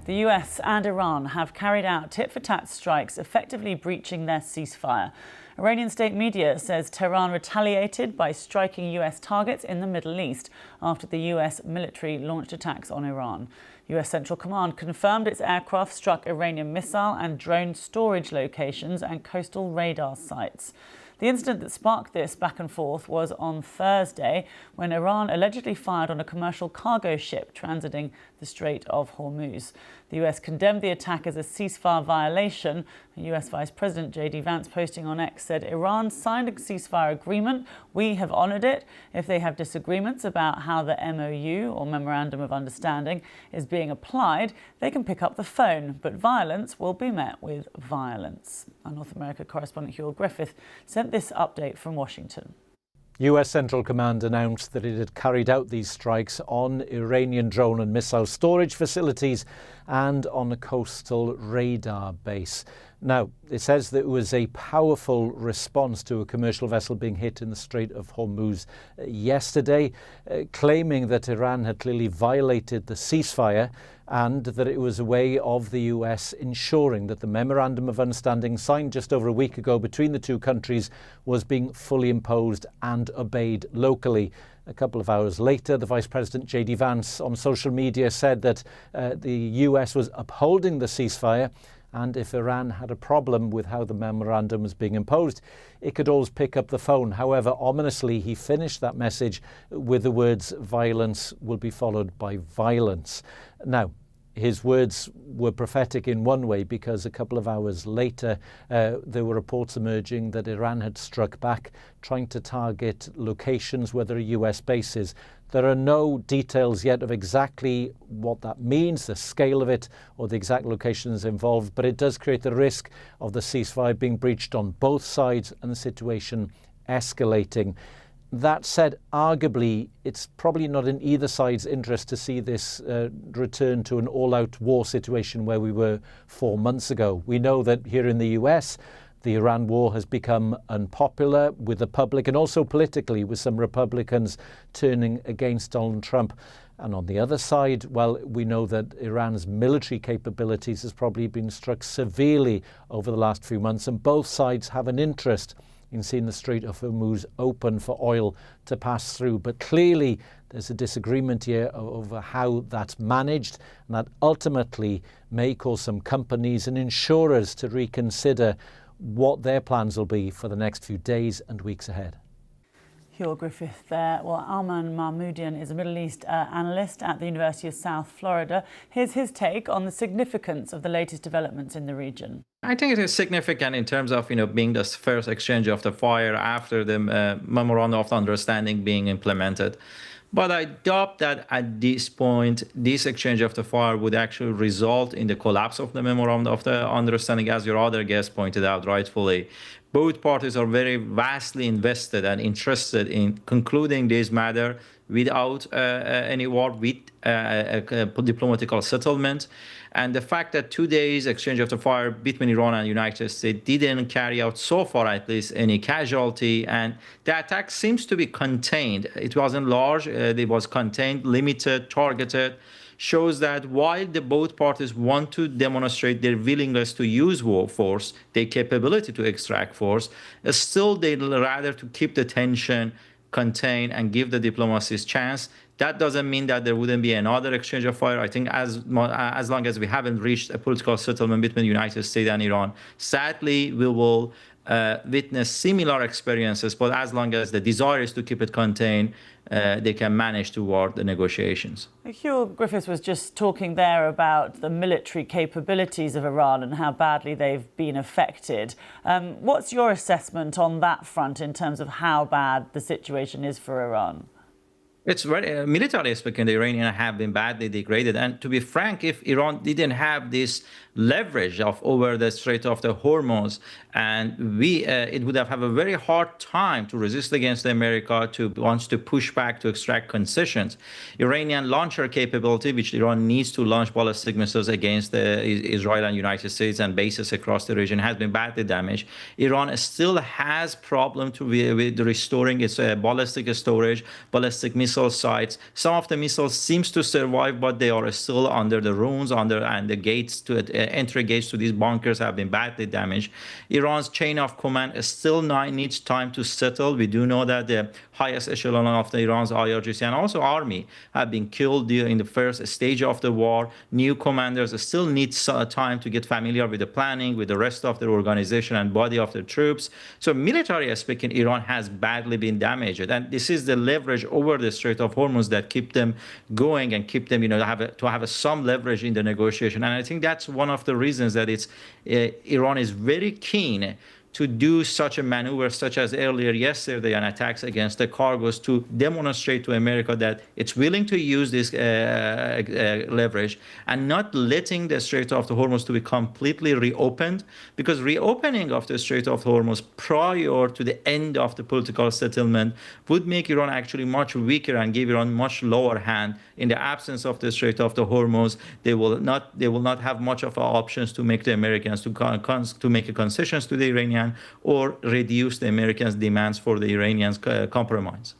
The US and Iran have carried out tit-for-tat strikes, effectively breaching their ceasefire. Iranian state media says Tehran retaliated by striking US targets in the Middle East after the US military launched attacks on Iran. US Central Command confirmed its aircraft struck Iranian missile and drone storage locations and coastal radar sites. The incident that sparked this back and forth was on Thursday when Iran allegedly fired on a commercial cargo ship transiting the Strait of Hormuz. The US condemned the attack as a ceasefire violation. US Vice President J.D. Vance, posting on X, said Iran signed a ceasefire agreement. We have honoured it. If they have disagreements about how the MOU, or Memorandum of Understanding, is being applied, they can pick up the phone. But violence will be met with violence. Our North America correspondent Hugh Griffith sent this update from Washington. US Central Command announced that it had carried out these strikes on Iranian drone and missile storage facilities and on a coastal radar base. Now, it says that it was a powerful response to a commercial vessel being hit in the Strait of Hormuz yesterday, claiming that Iran had clearly violated the ceasefire and that it was a way of the US ensuring that the Memorandum of Understanding signed just over a week ago between the two countries was being fully imposed and obeyed locally. A couple of hours later, the Vice President J.D. Vance on social media said that the US was upholding the ceasefire, and if Iran had a problem with how the memorandum was being imposed, it could always pick up the phone. However, ominously, he finished that message with the words, "Violence will be followed by violence." Now, his words were prophetic in one way, because a couple of hours later there were reports emerging that Iran had struck back, trying to target locations where there are US bases. There are no details yet of exactly what that means, the scale of it, or the exact locations involved, but it does create the risk of the ceasefire being breached on both sides and the situation escalating. That said, arguably, it's probably not in either side's interest to see this return to an all-out war situation where we were 4 months ago. We know that here in the US, the Iran war has become unpopular with the public and also politically, with some Republicans turning against Donald Trump. And on the other side, well, we know that Iran's military capabilities has probably been struck severely over the last few months, and both sides have an interest in seeing the Strait of Hormuz open for oil to pass through. But clearly there's a disagreement here over how that's managed, and that ultimately may cause some companies and insurers to reconsider what their plans will be for the next few days and weeks ahead. Hugh Griffith there. Well, Arman Mahmoudian is a Middle East analyst at the University of South Florida. Here's his take on the significance of the latest developments in the region. I think it is significant in terms of, being the first exchange of the fire after the Memorandum of Understanding being implemented. But I doubt that at this point, this exchange of the fire would actually result in the collapse of the Memorandum of the Understanding, as your other guest pointed out rightfully. Both parties are very vastly invested and interested in concluding this matter without any war, with a diplomatical settlement. And the fact that 2 days exchange of the fire between Iran and the United States didn't carry out, so far at least, any casualty, and the attack seems to be contained. It wasn't large, it was contained, limited, targeted, shows that while both parties want to demonstrate their willingness to use war force, their capability to extract force, still they'd rather to keep the tension contained and give the diplomacy's chance. That doesn't mean that there wouldn't be another exchange of fire. I think as long as we haven't reached a political settlement between the United States and Iran, sadly, we will witness similar experiences. But as long as the desire is to keep it contained, they can manage toward the negotiations. Hugh Griffiths was just talking there about the military capabilities of Iran and how badly they've been affected. What's your assessment on that front in terms of how bad the situation is for Iran? It's very, militarily speaking, the Iranians have been badly degraded. And to be frank, if Iran didn't have this leverage over the Strait of the Hormuz, and it would have a very hard time to resist against America, wants to push back, to extract concessions. Iranian launcher capability, which Iran needs to launch ballistic missiles against Israel and United States and bases across the region, has been badly damaged. Iran still has problem with restoring its ballistic storage, ballistic missile missile sites. Some of the missiles seems to survive, but they are still under the ruins, and the gates to entry gates to these bunkers have been badly damaged. Iran's chain of command still needs time to settle. We do know that the highest echelon of the Iran's IRGC and also army have been killed in the first stage of the war. New commanders still need time to get familiar with the planning, with the rest of their organization and body of the troops. So military speaking, Iran has badly been damaged. And this is the leverage over the Strait of Hormuz that keep them going and keep them, to have some leverage in the negotiation. And I think that's one of the reasons that Iran is very keen to do such a maneuver, such as earlier yesterday, an attacks against the cargoes, to demonstrate to America that it's willing to use this leverage and not letting the Strait of Hormuz to be completely reopened, because reopening of the Strait of Hormuz prior to the end of the political settlement would make Iran actually much weaker and give Iran much lower hand. In the absence of the Strait of Hormuz, they will not have much of options to make the Americans to make concessions to the Iranians or reduce the Americans' demands for the Iranians' compromise.